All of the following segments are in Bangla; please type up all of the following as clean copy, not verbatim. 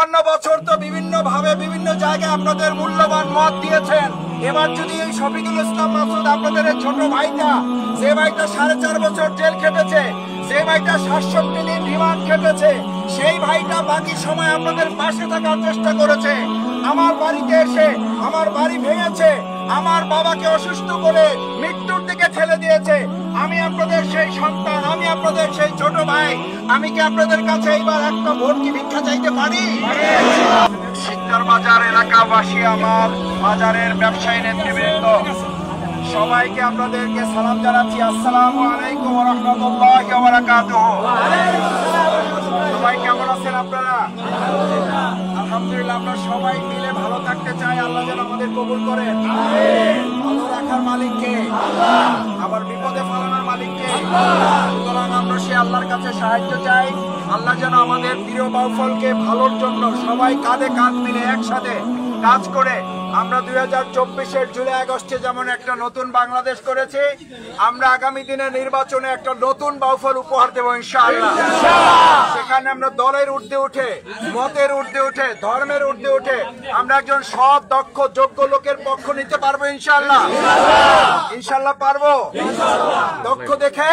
53 বছর তো বিভিন্ন ভাবে বিভিন্ন জায়গায় আপনাদের মূল্যবান মত দিয়েছেন। এবার যদি এই শফিকুল ইসলাম মাসুদ আপনাদের ছোট ভাইটা, যে ভাইটা 4.5 বছর জেল খেটেছে, যে ভাইটা 67 দিন রিমান্ড খেটেছে, সেই ভাইটা বাকি সময় আপনাদের পাশে থাকার চেষ্টা করেছে। আমার বাড়িতে এসে আমার বাড়ি ভেঙেছে, আমার বাবাকে অসুস্থ করে মৃত্যুর দিকে ঠেলে দিয়েছে। আমি আপনাদের সেই সন্তান, আমি আপনাদের সেই ছোট ভাই, আমি কি আপনাদের কাছে এইবার একটা ভোট কি ভিক্ষা চাইতে পারি? শিকদার বাজার এলাকাবাসী, আমার বাজারের ব্যবসায়ী নেতৃবৃন্দ, সবাইকে আপনাদেরকে সালাম জানাচ্ছি। আসসালামু আলাইকুম ওয়া রাহমাতুল্লাহি ওয়া বারাকাতুহু। সবাই কেমন আছেন আপনারা? আলহামদুলিল্লাহ, আমরা সবাই মিলে ভালো থাকতে চাই। আল্লাহ যেন আমাদের কবুল করেন। ভালো রাখার মালিককে, আবার বিপদে ফেলানোর মালিককে। সুতরাং আমরা সে আল্লাহর কাছে সাহায্য চাই। আল্লাহ যেন আমাদের প্রিয় বাউফলকে ভালোর জন্য সবাই কাঁধে কাঁধ মিলে একসাথে কাজ করে আমরা 2024-এর জুলাই আগস্টে যেমন একটা নতুন বাংলাদেশ করেছি, আমরা আগামী দিনে নির্বাচনে একটা নতুন বাউফল উপহার দেব ইনশাআল্লাহ। সেখানে আমরা দলের ঊর্ধ্বে উঠে, মতের ঊর্ধ্বে উঠে, ধর্মের ঊর্ধ্বে উঠে আমরা একজন সৎ, দক্ষ, যোগ্য লোকের পক্ষ নিতে পারবো ইনশাআল্লাহ। ইনশাআল্লাহ পারবো। দক্ষ দেখে,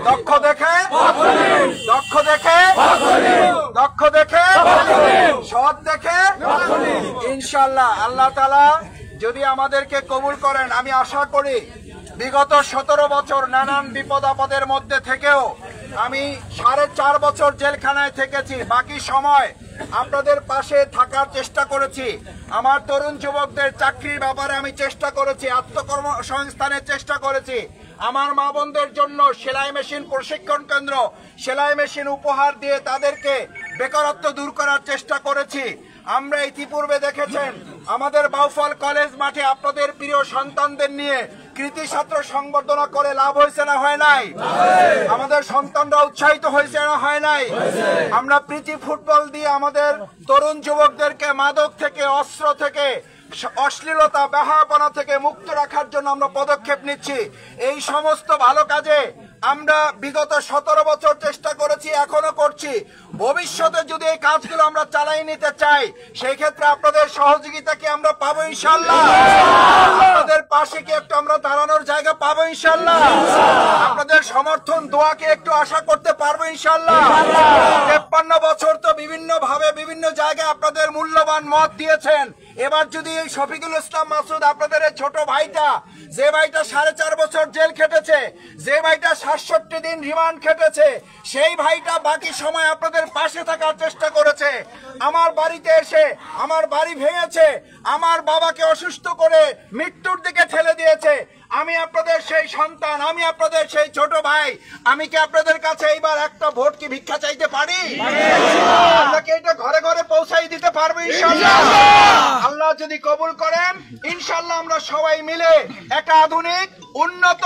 দক্ষ দেখে, দক্ষ দেখে, দক্ষ দেখে, সৎ দেখে ইনশাআল্লাহ আল্লাহ তাআলা যদি আমাদেরকে কবুল করেন, আমি আশা করি বিগত 17 বছর নানান বিপদ আপদের মধ্যে থেকেও আমি 4.5 বছর জেলখানায় থেকেছি। বাকি সময় আপনাদের পাশে থাকার চেষ্টা করেছি। আমার তরুণ যুবকদের চাকরির ব্যাপারে আমি চেষ্টা করেছি, আত্মকর্মসংস্থানের চেষ্টা করেছি। আমার মা বোনদের জন্য সেলাই মেশিন প্রশিক্ষণ কেন্দ্র, সেলাই মেশিন উপহার দিয়ে তাদেরকে বেকারত্ব দূর করার চেষ্টা করেছি। আমরা ইতিপূর্বে দেখেছেন আমাদের বাউফল কলেজ মাঠে আপনাদের প্রিয় সন্তানদের নিয়ে কৃতি ছাত্র সংবর্ধনা করে লাভ হয়েছে না হয় নাই? আমাদের সন্তানরা উৎসাহিত হয়েছে না হয় নাই? আমরা প্রীতি ফুটবল দিয়ে আমাদের তরুণ যুবকদেরকে মাদক থেকে, অস্ত্র থেকে, অশ্লীলতা, বেহায়াপনা থেকে মুক্ত রাখার জন্য আমরা পদক্ষেপ নিচ্ছি। এই সমস্ত ভালো কাজে আমরা বিগত 17 বছর চেষ্টা করেছি, এখনো করছি। ভবিষ্যতে যদি এই কাজগুলো আমরা চালাই নিতে চাই, সেই ক্ষেত্রে আপনাদের সহযোগিতা কি আমরা পাবো ইনশাআল্লাহ? আপনাদের পাশে কি একটু আমরা দাঁড়ানোর জায়গা পাবো ইনশাআল্লাহ? আপনাদের সমর্থন, দোয়াকে একটু আশা করতে পারবো ইনশাআল্লাহ? 53 বছর তো বিভিন্ন ভাবে বিভিন্ন জায়গায় আপনাদের মূল্যবান মত দিয়েছেন। এবার যদি এই শফিকুল ইসলাম মাসুদ আপনাদের ছোট ভাইটা, যে ভাইটা 4.5 বছর জেল খেটেছে, যে ভাইটা 67 দিন রিমান্ড খেটেছে, সেই ভাইটা বাকি সময় আপনাদের পাশে থাকার চেষ্টা করেছে। আমার বাড়িতে এসে আমার বাড়ি ভেঙেছে, আমার বাবাকে অসুস্থ করে মৃত্যুর দিকে ঠেলে দিয়েছে। আমি আপনাদের সেই সন্তান, আমি আপনাদের সেই ছোট ভাই, আমি কি আপনাদের কাছে এইবার একটা ভোট কি ভিক্ষা চাইতে পারি? আমরা কি এটা ঘরে ঘরে পৌঁছাই দিতে পারবো ইনশাআল্লাহ? আল্লাহ যদি কবুল করেন, ইনশাআল্লাহ আমরা সবাই মিলে একটা আধুনিক, উন্নত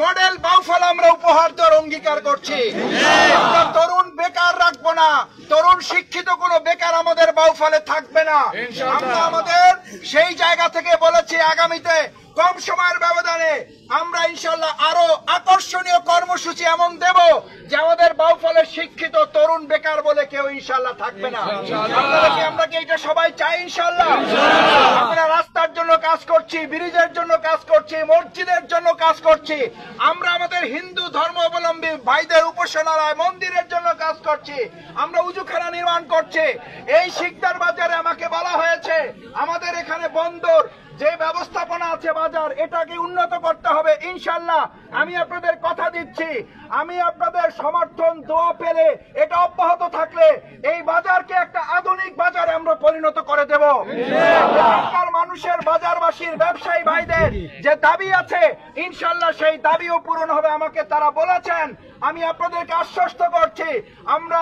মডেল বাউফল আমরা উপহার দেওয়ার অঙ্গীকার করছি। আমরা তরুণ বেকার রাখবো না, তরুণ শিক্ষিত কোনো বেকার আমাদের বাউফলে থাকবে না। আমরা আমাদের সেই জায়গা থেকে বলেছি আগামীতে কম সময়ের ব্যবধানে আমরা ইনশাআল্লাহ আরো আকর্ষণীয় কর্মসূচি এমন দেব যে আমাদের বাউফলের শিক্ষিত তরুণ বেকার বলে কেউ ইনশাআল্লাহ থাকবে না। আমরা কি এটা সবাই চাই ইনশাআল্লাহ? আমরা রাস্তার জন্য কাজ করছি, ব্রিজের জন্য কাজ করছি, মসজিদের জন্য কাজ করছি। আমরা আমাদের হিন্দু ধর্মাবলম্বী ভাইদের উপাসনালয়, মন্দিরের জন্য কাজ করছি। আমরা উজুখানা নির্মাণ করছি। এই শিকদার বাজারে আমাকে বলা হয়েছে আমাদের এখানে বন্দর যে ব্যবস্থাপনা আছে বাজার, এটাকে উন্নত করতে হবে ইনশাআল্লাহ। আমি আপনাদের কথা দিচ্ছি, আমি আপনাদের সমর্থন, দোয়া পেলে, এটা অব্যাহত থাকলে এই বাজারকে একটা আধুনিক বাজারে আমরা পরিণত করে দেব। এখানকার মানুষের, বাজারবাসীর, ব্যবসায়ী ভাইদের যে দাবি আছে ইনশাআল্লাহ সেই দাবিও পূরণ হবে, আমাকে তারা বলেছেন। আমি আপনাদেরকে আশ্বস্ত করছি, আমরা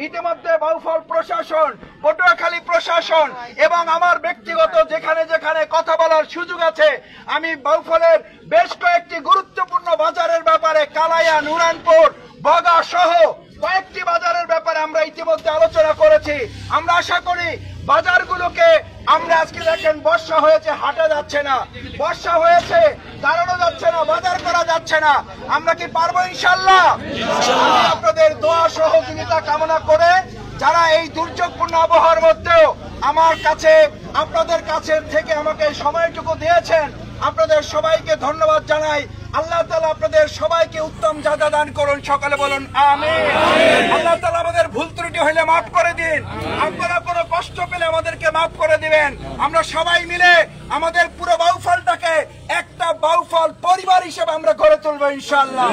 ইতিমধ্যে বাউফল প্রশাসন, পটুয়াখালী প্রশাসন এবং আমার ব্যক্তিগত যেখানে যেখানে কথা বলার সুযোগ আছে, আমি বাউফলের বেশ কয়েকটি গুরুত্বপূর্ণ বাজারের ব্যাপারে, কালাইয়া, নুরানপুর, বগা সহ কয়েকটি বাজারের ব্যাপারে আমরা ইতিমধ্যে আলোচনা করেছি। আমরা আশা করি বাজারগুলোকে, আমরা আজকে দেখেন বর্ষা হয়েছে, হাঁটা যাচ্ছে না, বর্ষা হয়েছে, দাঁড়ানো যাচ্ছে না, বাজার করা যাচ্ছে না। আমরা কি পারবো ইনশাআল্লাহ? আপনাদের দোয়া সহযোগিতা কামনা করে যারা এই দুর্যোগপূর্ণ আবহাওয়ার মধ্যেও আমার কাছে আপনাদের কাছে থেকে আমাকে সময়টুকু দিয়েছেন, আপনাদের সবাইকে ধন্যবাদ জানাই। আল্লাহ তাআলা আপনাদের সবাইকে উত্তম জাযা দান করুন, সকালে বলুন আমিন। আল্লাহ তাআলা আমাদের ভুল ত্রুটি হইলে মাফ করে দিন, আপনারা কোনো কষ্ট পেলে আমাদেরকে মাফ করে দিবেন। আমরা সবাই মিলে আমাদের পুরো বাউফলটাকে একটা বাউফল পরিবার হিসেবে আমরা গড়ে তুলবো ইনশাআল্লাহ।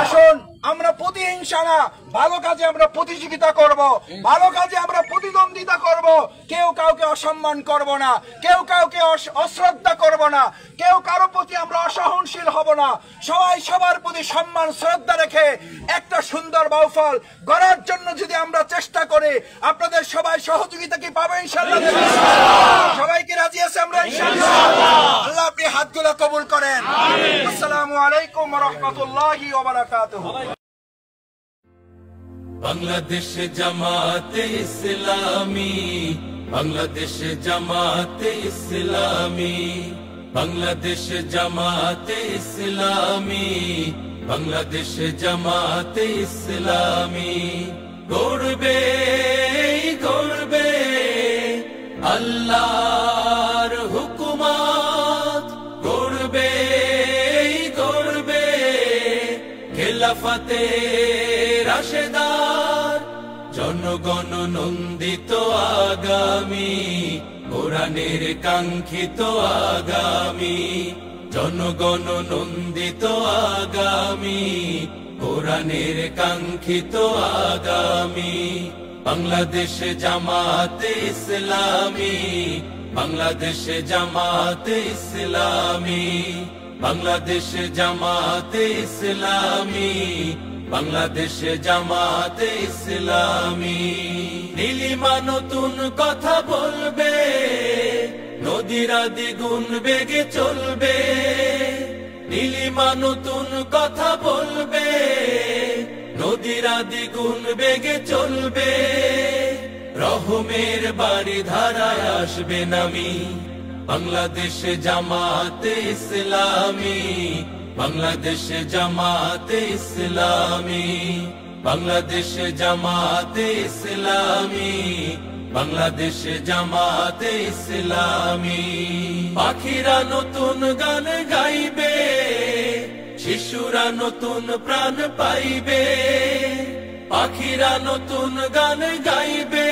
আসুন আমরা প্রতিহিংসা না, ভালো কাজে আমরা প্রতিযোগিতা করব, ভালো কাজে আমরা প্রতিদ্বন্দ্বিতা করব। কেউ কাউকে অসম্মান করব না, কেউ কাউকে অশ্রদ্ধা করব না, কেউ কারো প্রতি আমরা অসহনশীল হব না। সবাই সবার প্রতি সম্মান শ্রদ্ধা রেখে একটা সুন্দর বাউফল গড়ার জন্য যদি আমরা চেষ্টা করি, আপনাদের সবাই সহযোগিতা কি পাবে ইনশাআল্লাহ? সবাইকে রাজি আছে আমরা ইনশাআল্লাহ? আল্লাহ আপনি হাতগুলো কবুল করেন। আসসালামু আলাইকুম ওয়া রাহমাতুল্লাহি ওয়া বারাকাতুহু। বাংলাদেশ জামাতে ইসলামী, বাংলাদেশ জামাতে ইসলামী, বাংলাদেশ জামাতে ইসলামী, বাংলাদেশ জামাতে ইসলামী। গর্বে গর্বে আল্লাহর হুকুমত, গর্বে গর্বে খেলাফতে রাশেদার, জনগণ নন্দিত আগামী, কোরআনের কাঙ্ক্ষিত আগামী, জনগণ নন্দিত আগামী, কোরআনের কাঙ্ক্ষিত আগামী। বাংলাদেশ জামাতে ইসলামী, বাংলাদেশ জামাতে ইসলামী, বাংলাদেশ জামাতে ইসলামী, বাংলাদেশ জামাতে ইসলামী। নীলিমা নতুন কথা বলবে, নদীরা দ্বিগুণ বেগে চলবে। নীলিমা নতুন কথা বলবে, নদীরা দ্বিগুণ বেগে চলবে। রহমের বাড়ি ধারায় আসবে নামি, বাংলাদেশ জামাতে ইসলামী, বাংলাদেশ জামাতে ইসলামী, বাংলাদেশ জামাতে ইসলামী, বাংলাদেশ জামাতে ইসলামী। পাখিরা নতুন গান গাইবে, শিশুরা নতুন প্রাণ পাইবে। পাখিরা নতুন গান গাইবে,